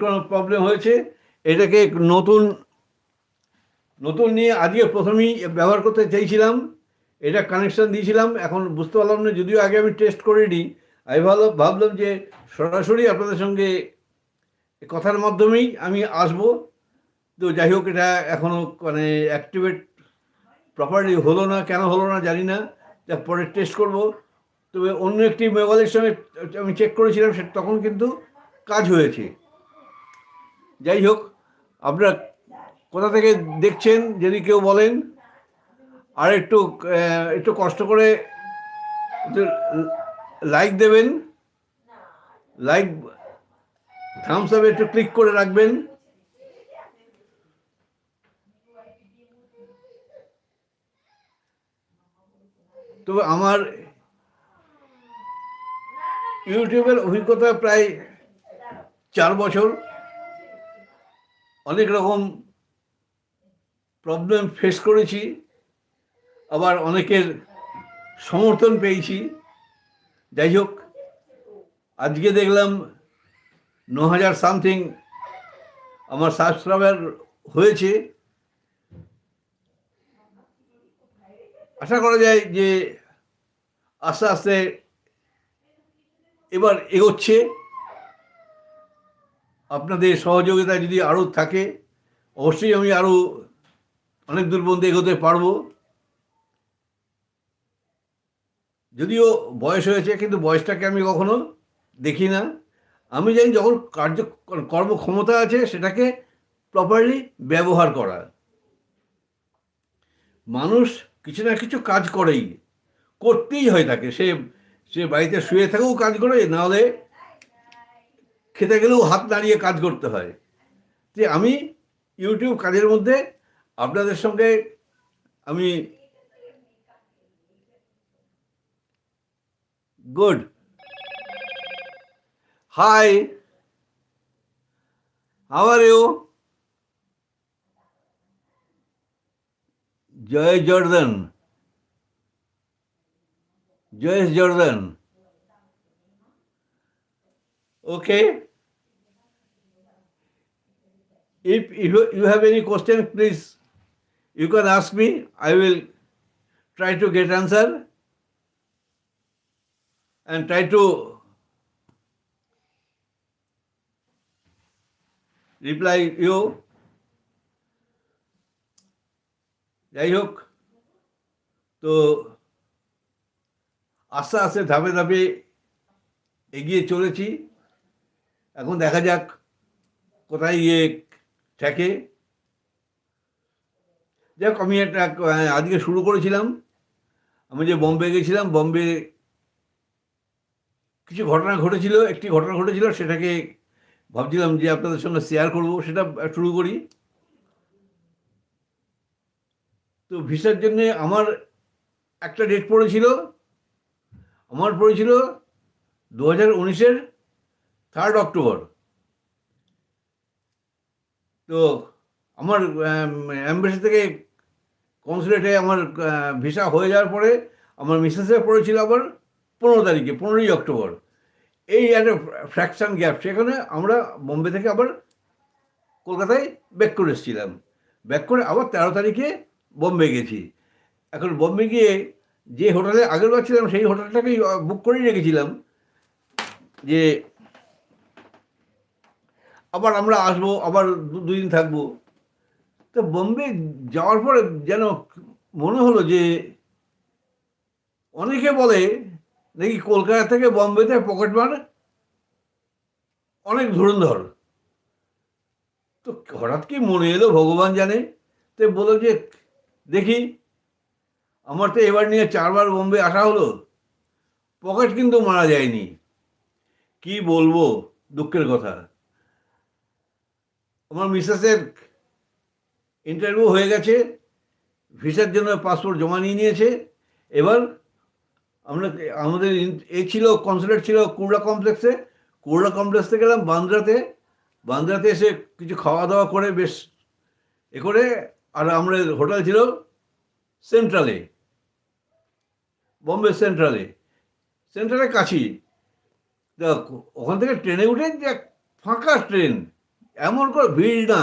কোনো প্রবলেম হয়েছে, এটাকে নতুন নতুন নিয়ে আজকে প্রথমেই ব্যবহার করতে চাইছিলাম, এটা কানেকশান দিয়েছিলাম, এখন বুঝতে পারলাম না, যদিও আগে আমি টেস্ট করে নিই। আমি ভাবলাম যে সরাসরি আপনাদের সঙ্গে কথার মাধ্যমেই আমি আসবো। তো যাই হোক, এটা এখনও মানে অ্যাক্টিভেট প্রপারলি হলো না, কেন হলো না জানি না, যা পরে টেস্ট করব। তবে অন্য একটি মোবাইলের সঙ্গে আমি চেক করেছিলাম, সে তখন কিন্তু কাজ হয়েছে। যাই হোক, আপনারা কোথা থেকে দেখছেন যদি কেউ বলেন, আর একটু একটু কষ্ট করে একটু লাইক দেবেন, লাইক থামস আপ একটু ক্লিক করে রাখবেন। তবে আমার ইউটিউবের অভিজ্ঞতা প্রায় 4 বছর। অনেক রকম প্রবলেম ফেস করেছি, আবার অনেকের সমর্থন পেয়েছি। যাই হোক, আজকে দেখলাম 9,000 সামথিং আমার সাবস্ক্রাইবার হয়েছে। আশা করা যায় যে আস্তে আস্তে এবার এগোচ্ছে। আপনাদের সহযোগিতা যদি আরও থাকে, অবশ্যই আমি আরও অনেক দূর পর্যন্ত এগোতে পারবো। যদিও বয়স হয়েছে, কিন্তু বয়সটাকে আমি কখনো দেখি না। আমি জানি যখন কর্মক্ষমতা আছে সেটাকে প্রপারলি ব্যবহার করা। মানুষ কিছু না কিছু কাজ করেই, করতেই হয় তাকে, সে সে বাড়িতে শুয়ে থেকেও কাজ করে, নাহলে খেতে গেলেও হাত নাড়িয়ে কাজ করতে হয়। যে আমি ইউটিউব কাজের মধ্যে আপনাদের সঙ্গে আমি good hi, how are you? Joy Jordan, Joyesh Jordan. Okay, if you have any question, please you can ask me. I will try to get answer and try to reply you. যাই হোক, তো আস্তে আস্তে ধাপে ধাপে এগিয়ে চলেছি। এখন দেখা যাক কোথায় গিয়ে ঠেকে। যাক, আমি একটা আজকে শুরু করেছিলাম। আমি যে বম্বে গেছিলাম, বম্বে কিছু ঘটনা ঘটেছিল, একটি ঘটনা ঘটেছিল, সেটাকে ভাবছিলাম যে আপনাদের সঙ্গে শেয়ার করব, সেটা শুরু করি। তো ভিসার জন্যে আমার একটা ডেট পড়েছিল, আমার পড়েছিল 2019-এর 3 অক্টোবর। তো আমার অ্যাম্বাসি থেকে কনসুলেটে আমার ভিসা হয়ে যাওয়ার পরে আমার মিসেসের পড়েছিল আবার 15 তারিখে, 15ই অক্টোবর। এই একটা ফ্র্যাকশন গ্যাপ, সেখানে আমরা বোম্বে থেকে আবার কলকাতায় ব্যাক করে এসেছিলাম। ব্যাক করে আবার 13 তারিখে বোম্বে গেছি। এখন বোম্বে গিয়ে যে হোটেলে আগের বার ছিলাম সেই হোটেলটাকেই বুক করেই রেখেছিলাম যে আবার আমরা আসবো, আবার 2 দিন থাকবো। তো বোম্বে যাওয়ার পরে যেন মনে হলো যে অনেকে বলে নাকি কলকাতা থেকে বোম্বেতে পকেট মার অনেক ধুরন্ধর। তো হঠাৎ কি মনে এলো ভগবান জানে, তো বললো যে দেখি, আমার তো এবার নিয়ে 4 বার বোম্বে আসা হলো, পকেট কিন্তু মারা যায়নি। কি বলবো, দুঃখের কথা। আমার মিসেসের ইন্টারভিউ হয়ে গেছে, ভিসার জন্য পাসপোর্ট জমা নিয়ে নিয়েছে। এবার আমরা, আমাদের ছিল কনসুলেট ছিল কুরলা কমপ্লেক্সে। কুরলা কমপ্লেক্সে গেলাম বান্দ্রাতে। বান্দ্রাতে এসে কিছু খাওয়া দাওয়া করে বেশ করে, আর আমাদের হোটেল ছিল সেন্ট্রালে, বোম্বে সেন্ট্রালে, সেন্ট্রালের কাছেই। ওখান থেকে ট্রেনে উঠে যে ফাঁকা ট্রেন, এমন করে ভিড় না।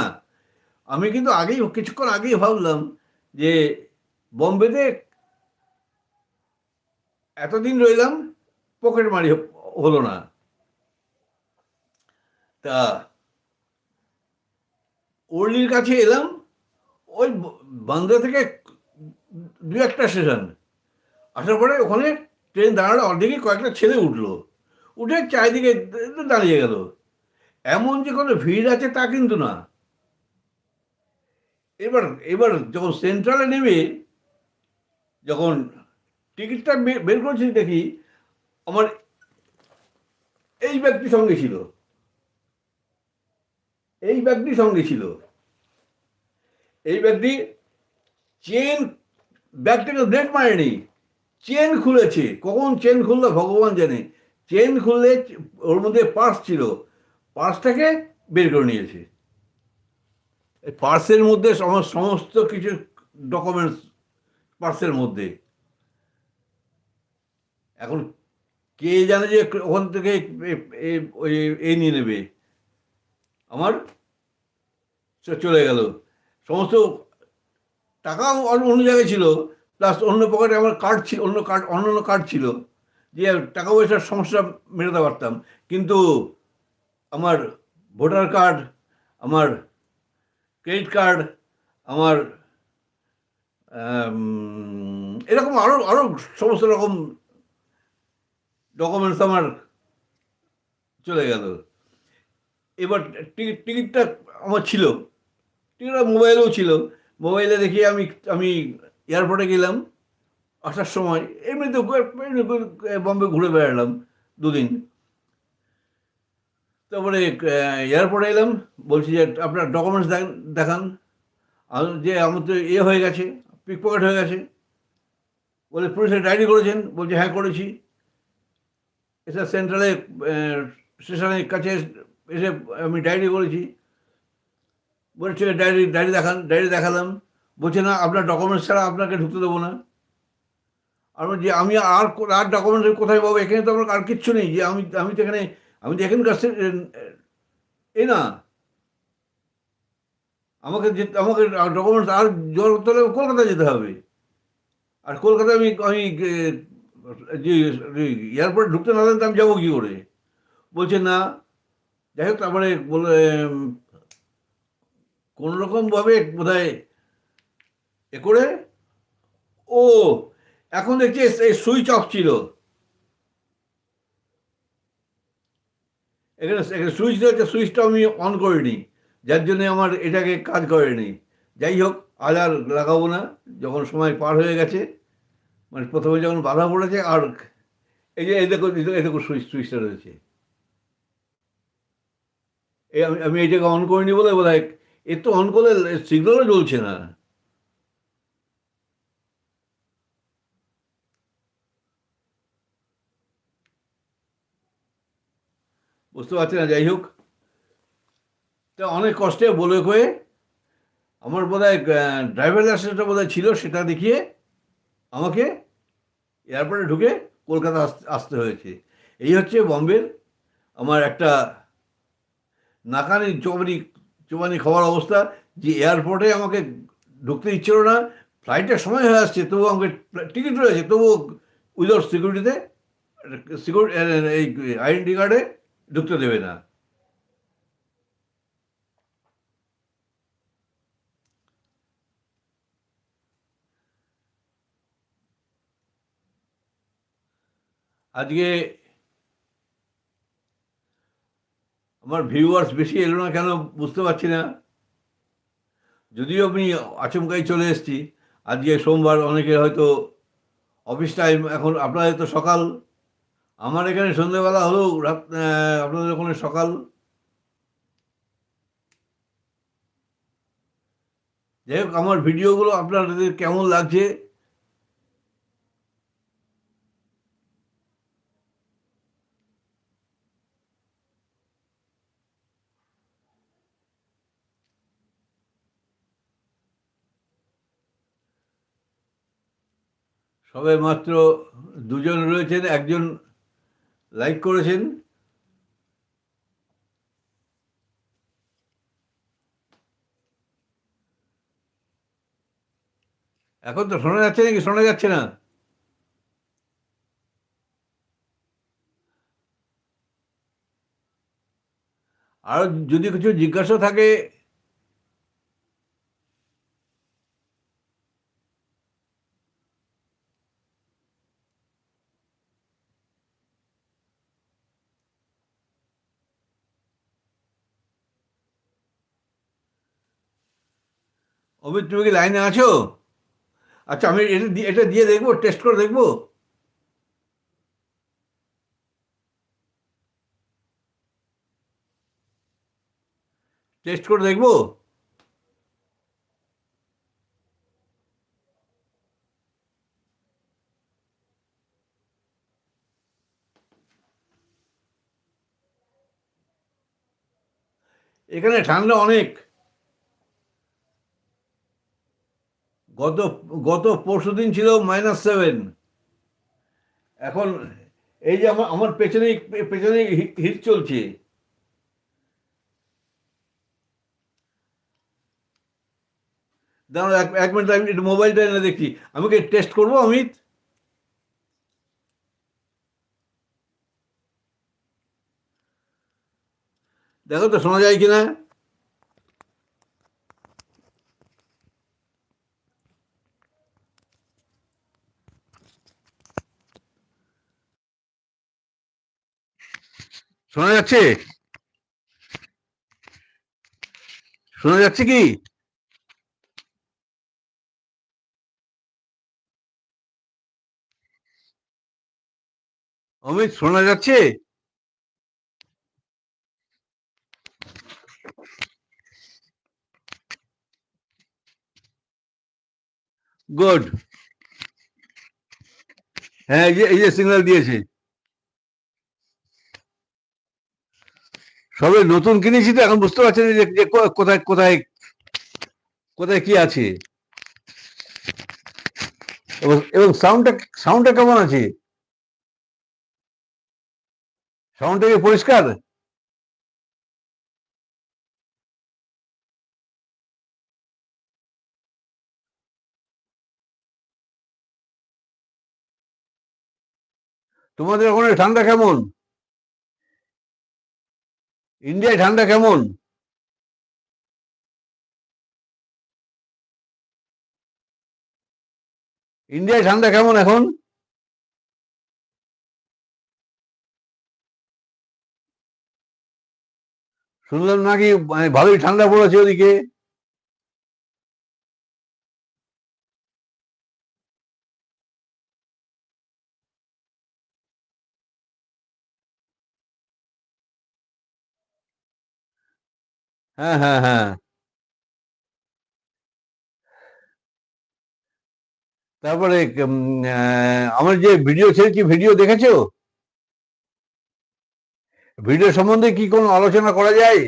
আমি কিন্তু আগেই কিছুক্ষণ আগেই ভাবলাম যে বম্বেতে এতদিন রইলাম, পকেট মারি হলো না। তা ওর্লির কাছে এলাম, ওই বান্দ্রা থেকে দু একটা স্টেশন আসার পরে ওখানে ট্রেন দাঁড়ালো, অর্ধেকই কয়েকটা ছেলে উঠলো, উঠে চারিদিকে দাঁড়িয়ে গেল। এমন যে কোনো ভিড় আছে তা কিন্তু না। এবার এবার যখন সেন্ট্রালে নেমে যখন টিকিটটা বের করছি, দেখি আমার এই ব্যাগটি সঙ্গে ছিল, এই ব্যাগটি সঙ্গে ছিল। এই ব্যাগটি চেন, ব্যাগটাকে ব্রেক মারেনি, চেন খুলেছে। কখন চেন খুললো ভগবান জানে। চেন খুললে ওর মধ্যে পার্স ছিল, পার্সটাকে বের করে নিয়েছে। পার্সের মধ্যে সমস্ত কিছু ডকুমেন্টস পার্সের মধ্যে। এখন কে জানে যে ওখান থেকে ওই নিয়ে নেবে, আমার চলে গেল। সমস্ত টাকাও অন্য জায়গায় ছিল, প্লাস অন্য পকেটে আমার কার্ড ছিল, অন্য কার্ড ছিল, যে টাকা পয়সার সমস্যা মেটাতে পারতাম। কিন্তু আমার ভোটার কার্ড, আমার ক্রেডিট কার্ড, আমার এরকম আরও আরও সমস্ত রকম ডকুমেন্টস আমার চলে গেল। এবার টিকিটটা আমার ছিল, টিকিটটা মোবাইলেও ছিল। মোবাইলে দেখি আমি আমি এয়ারপোর্টে গেলাম আসার সময়, এমনিতে বম্বে ঘুরে বেড়ালাম দুদিন। তারপরে এয়ারপোর্টে এলাম, বলছি যে আপনার ডকুমেন্টস দেখান। যে আমার তো হয়ে গেছে, পিক পকেট হয়ে গেছে। বলে পুলিশে ডায়েরি করেছেন? বলছে হ্যাঁ করেছি। এসে সেন্ট্রালে স্টেশনের কাছে এসে আমি ডায়েরি করেছি। বলছে ডায়েরি দেখান। ডায়েরি দেখালাম, বলছে না আপনার ডকুমেন্টস ছাড়া আপনাকে ঢুকতে দেবো না। আর যে আমি আর ডকুমেন্টস কোথায় পাবো? এখানে তো আমার আর কিচ্ছু নেই, যে আমি তো এখানে, আমি তো এখানকার এ না। আমাকে ডকুমেন্টস আর জোর করতে হলে কলকাতায় যেতে হবে। আর কলকাতায় আমি যে এয়ারপোর্টে ঢুকতে না দেন তো আমি যাবো কী করে? বলছে না। যাই হোক, তারপরে বলে কোনো রকমভাবে বোধহয় এ করে, ও এখন দেখছি সুইচ অফ ছিল। এখানে এখানে সুইচ রয়েছে, সুইচটা আমি অন করিনি, যার জন্যে আমার এটাকে কাজ করেনি। যাই হোক, আজ আর লাগাবো না, যখন সময় পার হয়ে গেছে। মানে প্রথমে যখন বাধা পড়েছে, আর এই যে এই দেখো সুইচটা রয়েছে। এই আমি এইটাকে অন করিনি বলে বোধ হয়, এর তো অন করলে সিগন্যালও জ্বলছে না। বুঝতে পারছি না। যাই হোক, তা অনেক কষ্টে বলে কয়ে আমার বোধ হয় ড্রাইভার লাইসেন্সটা বোধ হয় ছিল, সেটা দেখিয়ে আমাকে এয়ারপোর্টে ঢুকে কলকাতা আসতে হয়েছে। এই হচ্ছে বম্বের আমার একটা নাকানি চোবানি চোবানি খাওয়ার অবস্থা, যে এয়ারপোর্টে আমাকে ঢুকতে দিচ্ছিল না। ফ্লাইটের সময় হয়ে আসছে, তবুও আমাকে টিকিট রয়েছে, তবুও উইদাউট সিকিউরিটিতে, সিকিউরিটি এই আইডেন্টি কার্ডে ঢুকতে দেবে না। আজকে আমার ভিউয়ার্স বেশি এলো না কেন বুঝতে পারছি না। যদিও আমি আচমকাই চলে এসেছি, আজকে সোমবার, অনেকে হয়তো অফিস টাইম, এখন আপনাদের তো সকাল, আমার এখানে সন্ধ্যেবেলা হলেও রাত, আপনাদের ওখানে সকাল। যাই হোক, আমার ভিডিওগুলো আপনাদের কেমন লাগছে? সবে মাত্র দুজন রয়েছেন, একজন লাইক করেছেন। এখন তো শোনা যাচ্ছে নাকি শোনা যাচ্ছে না? আর যদি কিছু জিজ্ঞাসা থাকে। অমিত, তুমি কি লাইনে আছো? আচ্ছা, আমি এটা দিয়ে দেখবো, টেস্ট করে দেখবো। টেস্ট করে দেখবো। এখানে ঠান্ডা অনেক। গত গত পরশুদিন ছিল -7। এখন এই যে আমার আমার পেছনে পেছনে হিট চলছে। দাঁড়াও, এক এক মিনিট, আমি একটু মোবাইলটা এনে দেখি। আমি কি টেস্ট করবো, অমিত? দেখো তো শোনা যায় কিনা। শোনা যাচ্ছে? শোনা যাচ্ছে কি? অমিত, শোনা যাচ্ছে? গুড। হ্যাঁ, এই যে সিগন্যাল দিয়েছে। সবে নতুন কিনেছি তো, এখন বুঝতে পারছি না যে কোথায় কোথায় কোথায় কি আছে। এবং সাউন্ডটা সাউন্ডটা কেমন আছে? সাউন্ডটা কি পরিষ্কার? তোমাদের ওখানে ঠান্ডা কেমন? ইন্ডিয়ায় ঠান্ডা কেমন? ইন্ডিয়ায় ঠান্ডা কেমন এখন? শুনলাম নাকি মানে ভালোই ঠান্ডা পড়েছে ওদিকে। হ্যাঁ, হ্যাঁ, হ্যাঁ। তারপরে আমার যে ভিডিও ছেড়েছি, ভিডিও দেখেছো? ভিডিও সম্বন্ধে কি কোনো আলোচনা করা যায়?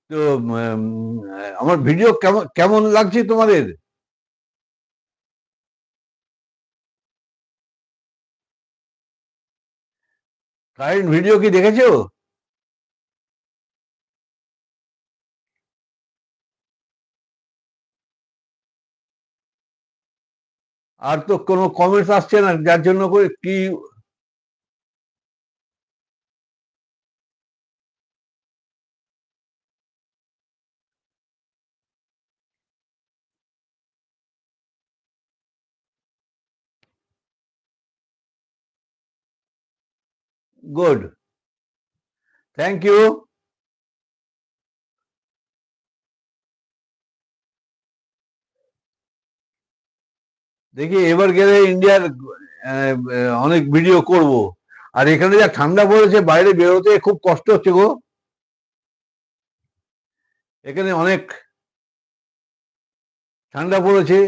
তো আমার ভিডিও কেমন কেমন লাগছে তোমাদের? কারেন্ট ভিডিও কি দেখেছো? আর তো কোনো কমেন্টস আসছে না, যার জন্য করে কি। গুড। Thank you. দেখি এবার গেলে ইন্ডিয়ার অনেক ভিডিও করব। আর এখানে যা ঠান্ডা পড়েছে, বাইরে বেরোতে খুব কষ্ট হচ্ছে গো। এখানে অনেক ঠান্ডা পড়েছে।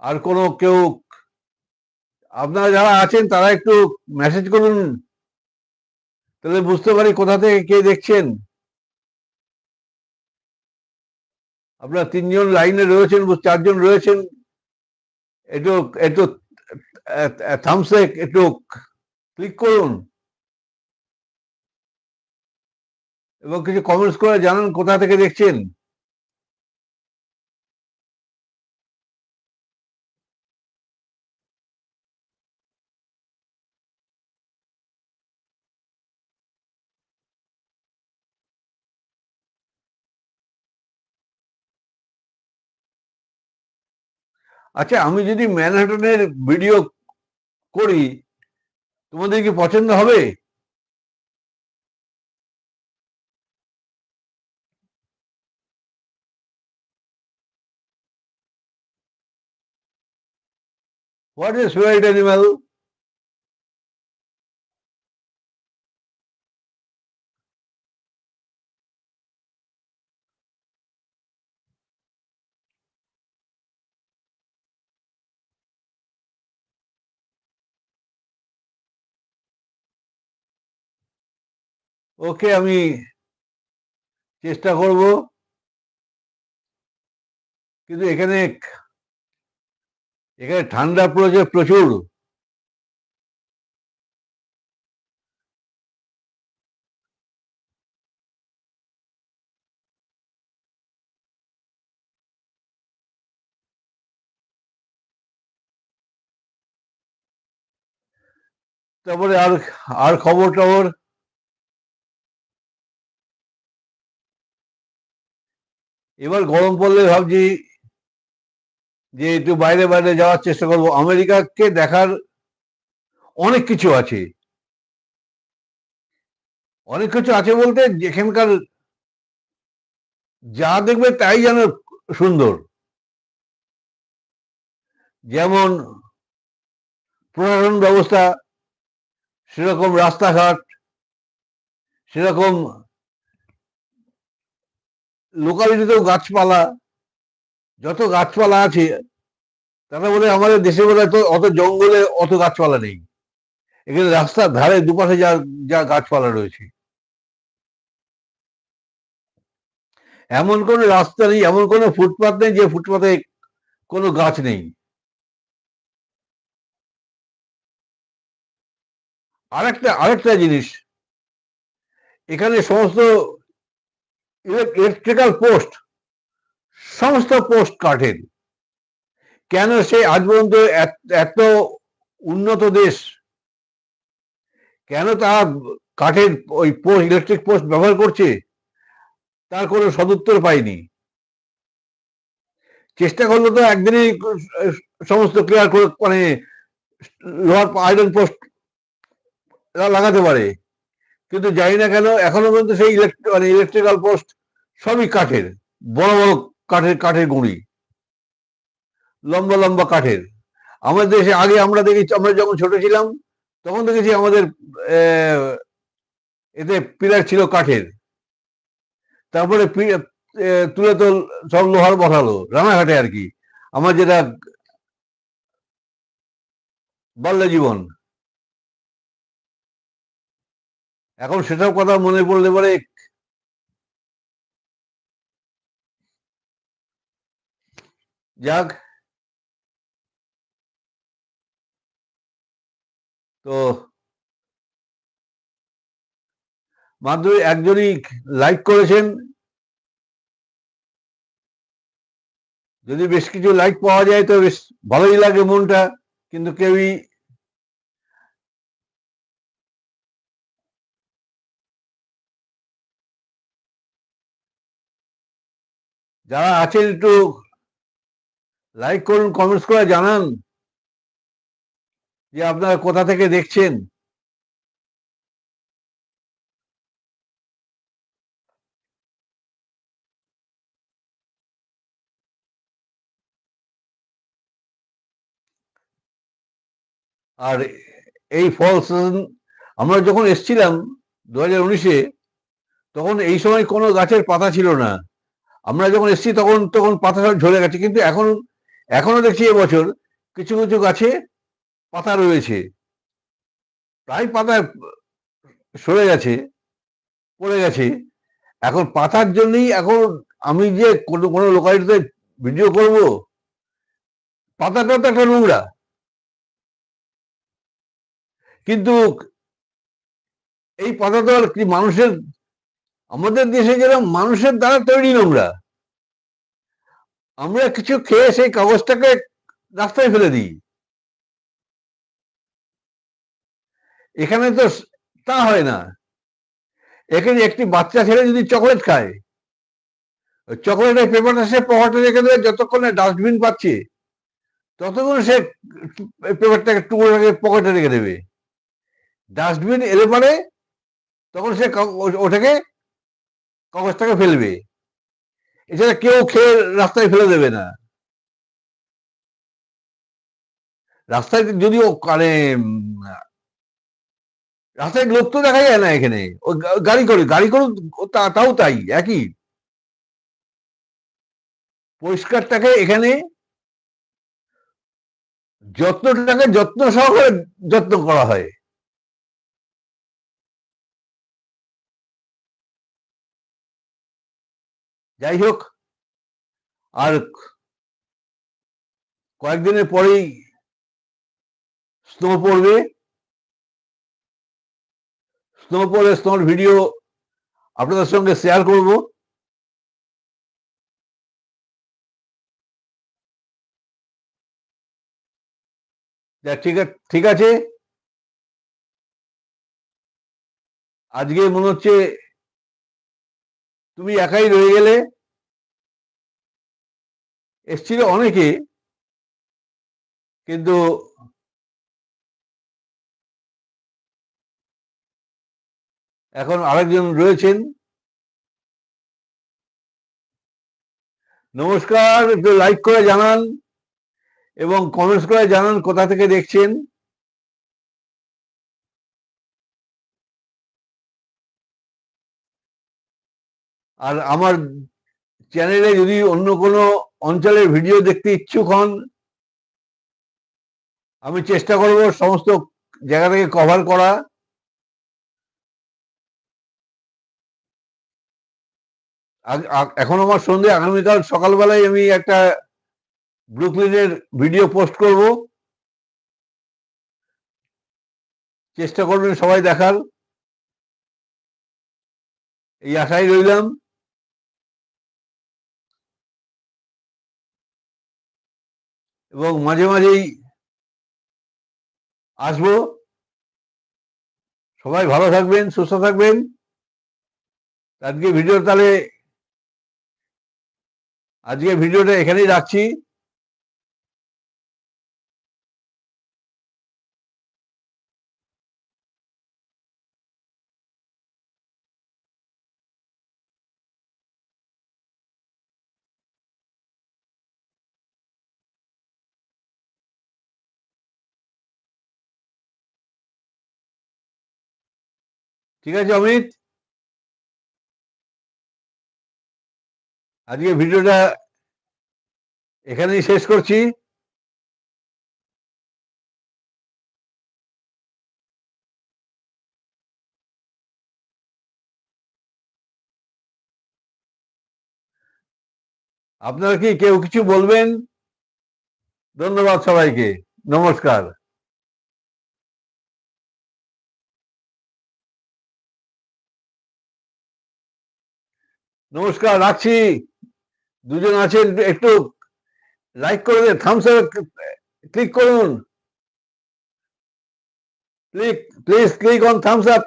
আর কোনো কেউ, আপনারা যারা আছেন তারা একটু মেসেজ করুন, তাহলে বুঝতে পারি কোথা থেকে কে দেখছেন। আপনারা তিনজন লাইনে রয়েছেন, চারজন রয়েছেন, একটু একটু থামসে একটু ক্লিক করুন এবং কিছু কমেন্টস করে জানান কোথা থেকে দেখছেন। আচ্ছা, আমি যদি ম্যানহাটনের ভিডিও করি, তোমাদের কি পছন্দ হবে? What is favourite animal? Okay, আমি চেষ্টা করব, কিন্তু এখানে এখানে ঠান্ডা পড়েছে প্রচুর। তারপরে আর আর খবর টবর? এবার গরম পড়লে ভাবছি যে একটু বাইরে বাইরে যাওয়ার চেষ্টা করব। আমেরিকাকে দেখার অনেক কিছু আছে, অনেক কিছু আছে বলতে যেখানকার যা দেখবে তাই যেন সুন্দর। যেমন প্রশাসন ব্যবস্থা, সেরকম রাস্তাঘাট, সেরকম লোকালিটিতেও গাছপালা, যত গাছপালা আছে তারা বলে আমাদের দেশে বলে তো অত জঙ্গলে অত গাছপালা নেই। এখানে রাস্তার ধারে দুপাশে যা যা গাছপালা রয়েছে, এমন কোনো রাস্তা নেই, এমন কোনো ফুটপাথ নেই যে ফুটপাথে কোনো গাছ নেই। আরেকটা জিনিস, এখানে সমস্ত ইলেকট্রিক্যাল পোস্ট, সমস্ত পোস্ট কাঠের। কেন সে আজ পর্যন্ত এত উন্নত দেশ, কেন তারা কাঠের ওই পোস্ট, ইলেকট্রিক পোস্ট ব্যবহার করছে, তার কোনো সদুত্তর পাইনি। চেষ্টা করলে তো একদিনই সমস্ত ক্লিয়ার করে, মানে লোহার আয়রন পোস্ট লাগাতে পারে, কিন্তু জানি না কেন এখনো পর্যন্ত সেই মানে ইলেকট্রিক্যাল পোস্ট সবই কাঠের, বড় বড় কাঠের কাঠের গুঁড়ি, লম্বা লম্বা কাঠের। আমাদের দেশে আগে আমরা দেখেছি, আমরা যখন ছোট ছিলাম তখন দেখেছি আমাদের এতে পিলার ছিল কাঠের, তারপরে তুলে তো সব লোহার বসালো রানাঘাটে আর কি, আমার যেটা বাল্য জীবন। এখন সেসব কথা মনে পড়লে পরে যাক। তো মাত্র একজনই লাইক করেছেন, যদি বেশ কিছু লাইক পাওয়া যায় তো বেশ ভালোই লাগে মনটা, কিন্তু কেউই যারা আছেন একটু লাইক করুন, কমেন্টস করে জানান যে আপনারা কোথা থেকে দেখছেন। আর এই ফল সিজন, আমরা যখন এসছিলাম 2019-এ, তখন এই সময় কোনো গাছের পাতা ছিল না। আমরা যখন এসছি তখন তখন পাতা সব ঝরে গেছে, কিন্তু এখনো দেখছি এবছর কিছু কিছু গাছে পাতা রয়েছে, প্রায় পাতা সরে গেছে, পড়ে গেছে। এখন পাতার জন্যই এখন আমি যে কোনো কোনো লোকালিটিতে ভিডিও করব, পাতাটা তো একটা নোংরা, কিন্তু এই পাতা তো আর কি মানুষের, আমাদের দেশে যেরকম মানুষের দ্বারা তৈরি নোংরা, আমরা কিছু খেয়ে সেই কাগজটাকে রাস্তায় ফেলে দিই। এখানে তো তা হয় না। এখানে একটি বাচ্চা ছেলে যদি চকলেট খায়, চকলেটের পেপারটা সে পকেটে রেখে দেবে, যতক্ষণ ডাস্টবিন পাচ্ছে ততক্ষণ সে পেপারটাকে টুকরোটাকে পকেটে রেখে দেবে। ডাস্টবিন এলে পরে তখন সে ওটাকে কাগজটাকে ফেলবে। এছাড়া কেউ খেয়ে রাস্তায় ফেলে দেবে না। রাস্তায় যদিও মানে রাস্তায় লোক তো দেখা যায় না এখানে, ও গাড়ি করে তাও তাই একই। পরিষ্কারটাকে এখানে যত্নটাকে যত্ন সহকারে যত্ন করা হয়। যাই হোক, আর কয়েকদিনের পরেই স্নো পড়বে। স্নো পড়লে স্নোর ভিডিও আপনাদের সঙ্গে শেয়ার করব। ঠিক আছে, আজকে মনে হচ্ছে তুমি একাই রয়ে গেলে। এসছিল অনেকে, কিন্তু এখন আরেকজন রয়েছেন। নমস্কার, একটু লাইক করে জানান এবং কমেন্টস করে জানান কোথা থেকে দেখছেন। আর আমার চ্যানেলে যদি অন্য কোনো অঞ্চলের ভিডিও দেখতে ইচ্ছুক হন, আমি চেষ্টা করব সমস্ত জায়গা থেকে কভার করা। এখন আমার সন্ধে, আগামীকাল সকালবেলায় আমি একটা ব্রুকলিনের ভিডিও পোস্ট করব, চেষ্টা করবেন সবাই দেখার, এই আশায় রইলাম। এবং মাঝে মাঝেই আসবো। সবাই ভালো থাকবেন, সুস্থ থাকবেন। আজকে ভিডিওটা এখানেই রাখছি। ঠিক আছে অমিত, আজকে ভিডিওটা এখানেই শেষ করছি। আপনারা কি কেউ কিছু বলবেন? ধন্যবাদ সবাইকে, নমস্কার। নমস্কার, রাখছি। দুজন আছেন, একটু লাইক করে দেন, থামস আপ ক্লিক করুন, please click on thumbs up.